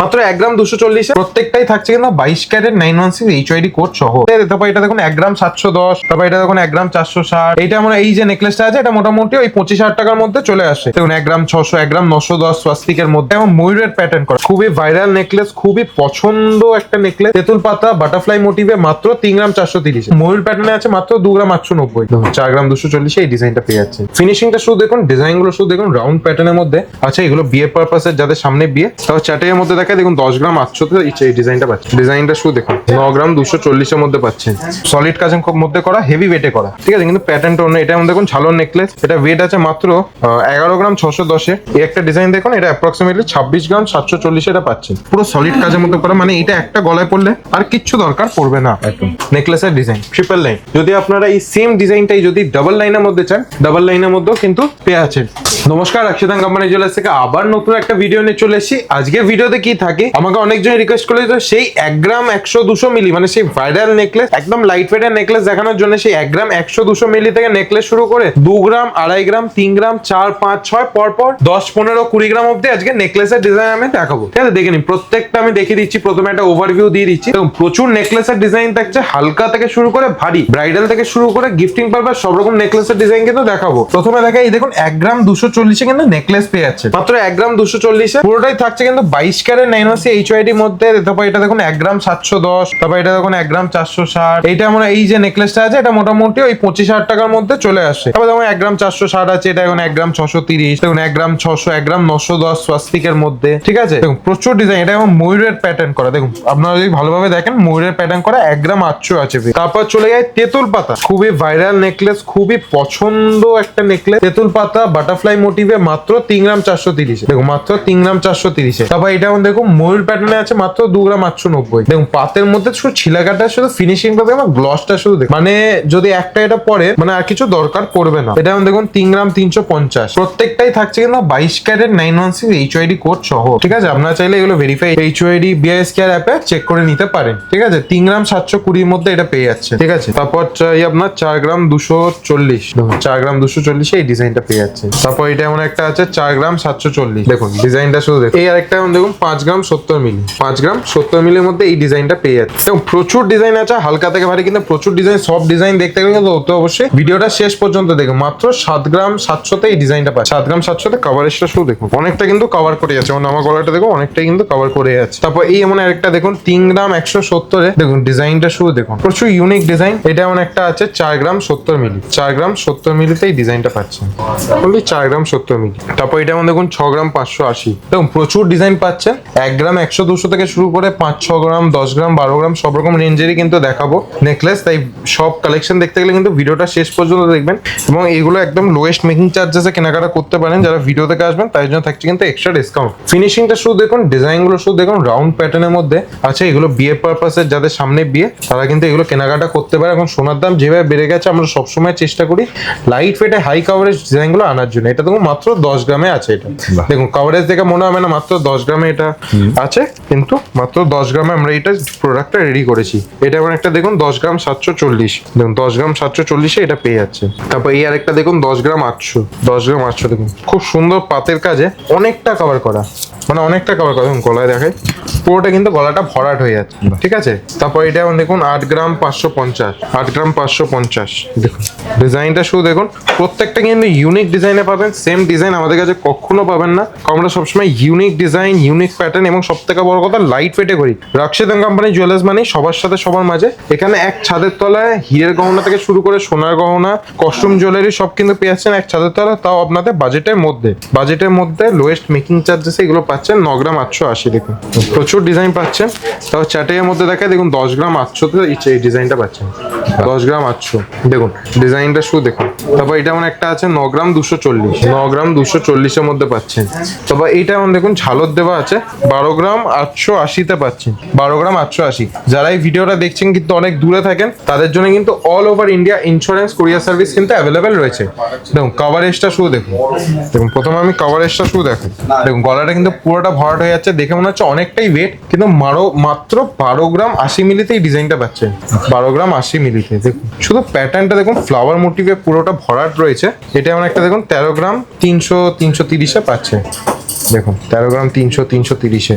মাত্র 1 গ্রাম 240, প্রত্যেকটাই থাকছে কিন্তু 22 ক্যারেট 916 এইচওআইডি কোড সহ। তারপর এটা দেখুন 1 গ্রাম 710, তারপর এটা দেখুন 1 গ্রাম 460। এটা আমরা এই যে নেকলেসটা আছে এটা মোটামুটি ওই 25,000 টাকার মধ্যে চলে আসে। দেখুন 1 গ্রাম 600, 1 গ্রাম 910 স্বাস্তিকের মধ্যে এবং ময়ূরের প্যাটার্ন করা, খুবই ভাইরাল নেকলেস, খুবই পছন্দ একটা নেকলেস। তেঁতুল পাতা বাটারফ্লাই মোটিভে মাত্র 3 গ্রাম 430, ময়ূর প্যাটার্নে আছে মাত্র 2 গ্রাম 890, 4 গ্রাম 240 এই ডিজাইনটা পেয়ে যাচ্ছে। ফিনিশিংটা শুধু দেখুন, ডিজাইন গুলো শুধু দেখুন, রাউন্ড প্যাটার্নের মধ্যে আছে। এগুলো বিয়ে পারপাসের, যাদের সামনে বিয়ে, তাও চ্যাটের মধ্যে দেখায়। দেখুন 10 গ্রাম 800 এই ডিজাইনটা পাচ্ছেন। ডিজাইনটা শুধু দেখুন 9 গ্রাম 240 এর মধ্যে পাচ্ছেন। সলিড কাজের মধ্যে করা, হেভি ওয়েটে করা, ঠিক আছে। কিন্তু প্যাটার্নটা অন্য। এটা দেখুন ঝালর নেকলেস, এটা ওয়েট আছে মাত্র 11 গ্রাম 610। এই একটা ডিজাইন দেখুন, এটা অ্যাপ্রক্সিমেটলি 26 গ্রাম 740 এটা পাচ্ছেন। পুরো সলিড কাজের মধ্যে করা, মানে এটা একটা গলায় পড়লে আর কিচ্ছু দরকার পড়বে না। একদম নেকলেসের ডিজাইন ট্রিপল লাইন। যদি আপনারা এই সেম ডিজাইনটাই যদি ডাবল লাইনের মধ্যে চান, ডাবল লাইনের মধ্যেও কিন্তু পেয়ে আছেন। নমস্কার, অক্ষিতান কোম্পানি জুয়েলার্স থেকে আবার নতুন একটা ভিডিও নিয়ে চলে এসেছি। আজকে ভিডিওতে কি থাকে, আমাকে অনেকজন রিকোয়েস্ট করে সেই 1 গ্রাম 100 200 মিলি, মানে সেই ভাইরাল নেকলেস, একদম লাইট ওয়েটের নেকলেস দেখানোর জন্য সেই 1 গ্রাম 100 200 মিলি থেকে নেকলেস শুরু করে 2 গ্রাম 2.5 গ্রাম 3 গ্রাম 4 5 6 পরপর 10 15 20 গ্রাম অব্দি আজকে নেকলেসের ডিজাইন আমি দেখাবো। ঠিক আছে, দেখে নিন। প্রত্যেকটা আমি দেখিয়ে দিচ্ছি। প্রথমে একটা ওভারভিউ দিয়ে দিচ্ছি। এবং প্রচুর নেকলেসের ডিজাইন থাকছে, হালকা থেকে শুরু করে ভারী, ব্রাইডাল থেকে শুরু করে গিফটিং পারপাস সব রকম নেকলেসের ডিজাইন কিন্তু দেখাবো। প্রথমে দেখাই, এই দেখুন 1 গ্রাম 240 কিন্তু নেকলেস পেয়ে যাচ্ছে মাত্র 1 গ্রাম 240। পুরোটাই থাকছে কিন্তু 22 ক্যারেট 916 এইচওআইডি মধ্যে। তারপর এটা দেখুন 1 গ্রাম 710, তারপর এটা দেখুন 1 গ্রাম 460। এটা আমরা এই যে নেকলেসটা আছে এটা মোটামুটি ওই 25,000 টাকার মধ্যে চলে আসে। তারপর দেখুন 1 গ্রাম 460 আছে, এটা এখন 1 গ্রাম 630, দেখুন 1 গ্রাম 600, 1 গ্রাম 910 স্বাস্তিকের মধ্যে, ঠিক আছে। দেখুন প্রচুর ডিজাইন। এটা এখন ময়ূরের প্যাটার্ন করা, দেখুন আপনারা যদি ভালোভাবে দেখেন ময়ূরের প্যাটার্ন করা। 1 গ্রাম 800 আছে। তারপর চলে যায় তেঁতুল পাতা, খুবই ভাইরাল নেকলেস, খুবই পছন্দ একটা নেকলেস। তেঁতুল পাতা বাটারফ্লাই মোটিভে মাত্র 3 গ্রাম 430, দেখুন মাত্র 3 গ্রাম 430। তারপর এটা এখন দেখুন ময়ূর প্যাটার্নে আছে মাত্র 2 গ্রাম 890। দেখুন পাতের মধ্যে শুধু ছিলাকাটা, শুধু ফিনিশিংটা দেখুন, গ্লসটা শুধু দেখুন, মানে যদি একটা এটা পরে মানে আর কিছু দরকার পড়বে না। এটা এখন দেখুন 3 গ্রাম 350। প্রত্যেকটাই থাকছে কিন্তু 22 ক্যারেট 916 এইচওআইডি কোড সহ, ঠিক আছে। আপনারা চাইলে এগুলো ভেরিফাই এইচওআইডি বিআইএসকেআর অ্যাপে চেক করে নিতে পারেন, ঠিক আছে। 3 গ্রাম 720 এর মধ্যে এটা পেয়ে যাচ্ছে, ঠিক আছে। তারপর চাই আপনার 4 গ্রাম 240, 4 গ্রাম 240 এই ডিজাইনটা পেয়ে যাচ্ছে। তারপর এটা এমন একটা আছে 4 গ্রাম 740, দেখুন ডিজাইনটা শুধু দেখুন। এই আরেকটা এখন দেখুন 5 গ্রাম 70 মিলি, 5 গ্রাম 70 মিলির মধ্যে এই ডিজাইনটা পেয়ে যাচ্ছে। এবং প্রচুর ডিজাইন আছে, হালকা থেকে ভারী, কিন্তু প্রচুর ডিজাইন। সব ডিজাইন দেখতে গেলে কিন্তু অবশ্যই ভিডিওটা শেষ পর্যন্ত দেখুন। মাত্র 7 গ্রাম 700 এই ডিজাইনটা পাচ্ছে। 7 গ্রাম 700 কভারেজটা শুধু দেখুন, অনেকটা কিন্তু কভার করে যাচ্ছে। মানে আমার গলাটা দেখুন অনেকটাই কিন্তু কভার করে যাচ্ছে। তারপর এই এমন আরেকটা দেখুন 3 গ্রাম 170 দেখুন ডিজাইনটা শুধু দেখুন, প্রচুর ইউনিক ডিজাইন। এটা এমন একটা আছে 4 গ্রাম 70 মিলি, 4 গ্রাম 70 মিলিতে এই ডিজাইনটা পাচ্ছেন, বলি 4 গ্রাম 70 মিলি। তারপর এটা এমন দেখুন 6 গ্রাম 580, দেখুন প্রচুর ডিজাইন পাচ্ছেন। 1 গ্রাম 100 200 থেকে শুরু করে 5 6 গ্রাম 10 গ্রাম 12 গ্রাম সব রকম রেঞ্জেরই কিন্তু দেখাবো নেকলেস। তাই সব কালেকশন দেখতে গেলে কিন্তু ভিডিওটা শেষ পর্যন্ত দেখবেন। এবং এইগুলো একদম লোয়েস্ট মেকিং চার্জেসে কেনাকাটা করতে পারেন যারা ভিডিও থেকে আসবেন, তাই জন্য থাকছে কিন্তু এক্সট্রা ডিসকাউন্ট। ফিনিশিংটা শুধু দেখুন, ডিজাইন গুলো শুধু দেখুন, রাউন্ড প্যাটার্নের মধ্যে আছে। এগুলো বিয়ে পারপাসের, যাদের সামনে বিয়ে তারা কিন্তু এগুলো কেনাকাটা করতে পারে। এখন সোনার দাম যেভাবে বেড়ে গেছে, আমরা সবসময় চেষ্টা করি লাইট ওয়েটে হাই কভারেজ ডিজাইন গুলো আনার জন্য। এটা দেখুন মাত্র 10 গ্রামে আছে। এটা দেখুন কভারেজ দেখে মনে হবে না মাত্র 10 গ্রামে এটা আছে, কিন্তু মাত্র 10 গ্রামে আমরা এটা প্রোডাক্টটা রেডি করেছি। এটা এবার একটা দেখুন 10 গ্রাম 740, দেখুন 10 গ্রাম 740 এটা পেয়ে যাচ্ছে। তারপর এই আরেকটা দেখুন 10 গ্রাম 800, 10 গ্রাম 800 দেখুন খুব সুন্দর পাতের কাজে, অনেকটা কভার করা, মানে অনেকটা কভার করা। দেখুন গলায় দেখায় পুরোটা কিন্তু গলাটা ভরাট হয়ে যাচ্ছে, ঠিক আছে। তারপর এটা এখন দেখুন 8 গ্রাম 550, 8 গ্রাম 550 দেখুন ডিজাইনটা শুধু দেখুন। প্রত্যেকটা কিন্তু ইউনিক ডিজাইনে পাবেন, সেম ডিজাইন আমাদের কাছে কখনো পাবেন না। আমরা সবসময় ইউনিক ডিজাইন, ইউনিক প্যাটার্ন এবং সব থেকে বড় কথা লাইট ওয়েটে করি। অক্ষিতান কোম্পানি জুয়েলার্স মানে সবার সাথে সবার মাঝে। এখানে এক ছাদের তলায় হীরের গহনা থেকে শুরু করে সোনার গহনা, কস্টিউম জুয়েলারি সব কিন্তু পেয়ে যাচ্ছেন এক ছাদের তলায়, তাও আপনাদের বাজেটের মধ্যে। বাজেটের মধ্যে লোয়েস্ট মেকিং চার্জেস এগুলো পাচ্ছেন 9 গ্রাম 880, দেখুন প্রচুর ডিজাইন পাচ্ছেন। তাও চ্যাটের মধ্যে দেখায় দেখুন 10 গ্রাম 800 এই ডিজাইনটা পাচ্ছেন, 10 গ্রাম 800 দেখুন ডিজাইনটা শুধু দেখুন। তারপর এটা এমন একটা আছে 9 গ্রাম 240, 9 গ্রাম 240 এর মধ্যে পাচ্ছেন। তারপর এইটা এমন দেখুন ঝালর দেওয়া আছে 12 গ্রাম 880 পাচ্ছেন, 12 গ্রাম 880। যারা এই ভিডিওটা দেখছেন কিন্তু অনেক দূরে থাকেন, তাদের জন্য কিন্তু all over India insurance courier service কিন্তু অ্যাভেলেবেল রয়েছে। দেখুন কভারেজটা শুধু দেখুন, দেখুন প্রথমে আমি কভারেজটা শুধু দেখুন। দেখুন গলাটা কিন্তু পুরোটা ভরাট হয়ে যাচ্ছে, দেখে মনে হচ্ছে অনেকটাই ওয়েট, কিন্তু মাত্র 12 গ্রাম 80 মিলিতে এই ডিজাইনটা পাচ্ছেন, 12 গ্রাম 80 মিলিতে। দেখুন শুধু প্যাটার্নটা দেখুন, ফ্লাওয়ার মোটিভে পুরোটা ভরাট রয়েছে। এটা এমন একটা দেখুন 13 গ্রাম 330 পাচ্ছে, দেখুন 13 গ্রাম 300 330-এ।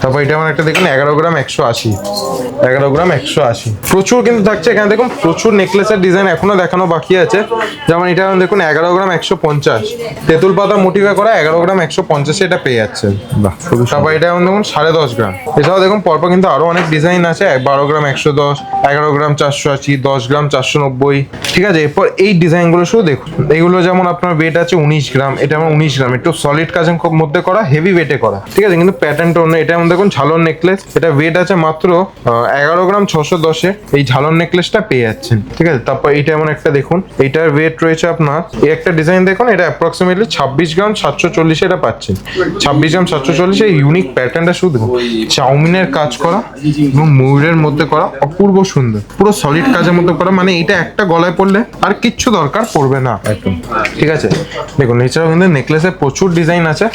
তারপর এটা আমার একটা দেখুন 11 গ্রাম 180, 11 গ্রাম 180। প্রচুর কিন্তু থাকছে এখানে, দেখুন প্রচুর নেকলেসের ডিজাইন এখনো দেখানো বাকি আছে। যেমন এটা দেখুন 11 গ্রাম 150, তেঁতুল পাতা মোটিভে করা 11 গ্রাম 150-এ এটা পেয়ে যাচ্ছে। বাহ, খুবই সুন্দর। তারপর এটা দেখুন 10.5 গ্রাম। এছাড়াও দেখুন পরপর কিন্তু আরো অনেক ডিজাইন আছে, 12 গ্রাম 110, 11 গ্রাম 480, 10 গ্রাম 490। ঠিক আছে, এরপর এই ডিজাইনগুলো শুধু দেখুন। এইগুলো যেমন আপনার ওয়েট আছে 19 গ্রাম, এটা আমার 19 গ্রাম, একটু সলিড কাজের মধ্যে করা, হেভি ওয়েটে করা। ঠিক আছে, কিন্তু প্যাটার্নটা অন্য। এটা দেখুন ঝালর নেকলেস, এটা ওয়েট আছে মাত্র 11 গ্রাম 610-এ। এই ঝালর নেকলেসটা পেয়ে যাচ্ছেন। ঠিক আছে, তারপর এইটা এমন একটা দেখুন, এটার ওয়েট রয়েছে আপনার, এই একটা ডিজাইন দেখুন, এটা অ্যাপ্রক্সিমেটলি 26 গ্রাম 740-এ এটা পাচ্ছেন। 26 গ্রাম 740, এই ইউনিক প্যাটার্নটা শুধু দেখুন, চাউমিনের কাজ করা এবং ময়ূরের মধ্যে করা, অপূর্ব সুন্দর, পুরো সলিড কাজের মধ্যে করা। মানে এটা একটা গলায় পড়লে আর কিচ্ছু দরকার পড়বে না একদম। ঠিক আছে, দেখুন এছাড়াও কিন্তু নেকলেসে প্রচুর ডিজাইন আছে,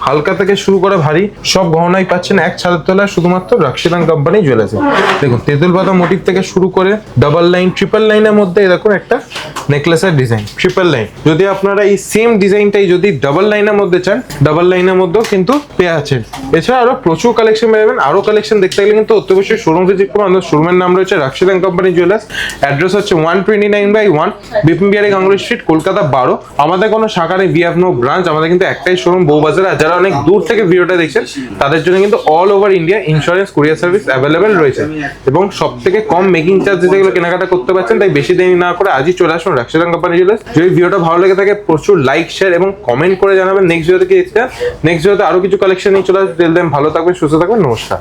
হালকা থেকে শুরু করে ভারী সব গহনাই পাচ্ছেন এক ছাদের তলায়, শুধুমাত্র রাশিদান কোম্পানি জুয়েলার্সে। দেখুন তেঁতুল পাতা মোটিভ থেকে শুরু করে ডাবল লাইন, ট্রিপল লাইনের মধ্যে দেখুন একটা নেকলেসের ডিজাইন, ট্রিপল লাইন। যদি আপনারা এই সেম ডিজাইনটাই যদি ডাবল লাইনের মধ্যে চান, ডাবল লাইনের মধ্যেও কিন্তু পেয়ে আছেন। এছাড়া আরো প্রচুর কালেকশন পাবেন। আরো কালেকশন দেখতে গেলে কিন্তু অতি অবশ্যই শোরুম ভিজিট করুন। আমাদের শোরুমের নাম রয়েছে রাশিদান কোম্পানি জুয়েলার্স। অ্যাড্রেস হচ্ছে 129/1 বিপিন বিহারি গাঙ্গুলি স্ট্রিট, কলকাতা 12। আমাদের কোনো শাখা নেই, উই হ্যাভ নো ব্রাঞ্চ। আমাদের কিন্তু একটাই শোরুম বউবাজারে। আর যারা অনেক দূর থেকে ভিডিওটা দেখছেন তাদের জন্য কিন্তু all over India insurance courier service available রয়েছে, এবং সব থেকে কম মেকিং চার্জ যেগুলো কেনাকাটা করতে পারছেন। তাই বেশি দেরি না করে আজই চলে আসুন রাশিদান কোম্পানি জুয়েলার্স। যদি ভিডিওটা ভালো লেগে থাকে প্রচুর লাইক, শেয়ার এবং কমেন্ট করে জানাবেন। নেক্সট ভিডিওতে কি দেখতে চান, নেক্সট ভিডিওতে আরো কিছু কালেকশন নিয়ে চলে আসবে। ভালো থাকবেন, সুস্থ থাকবেন, নমস্কার।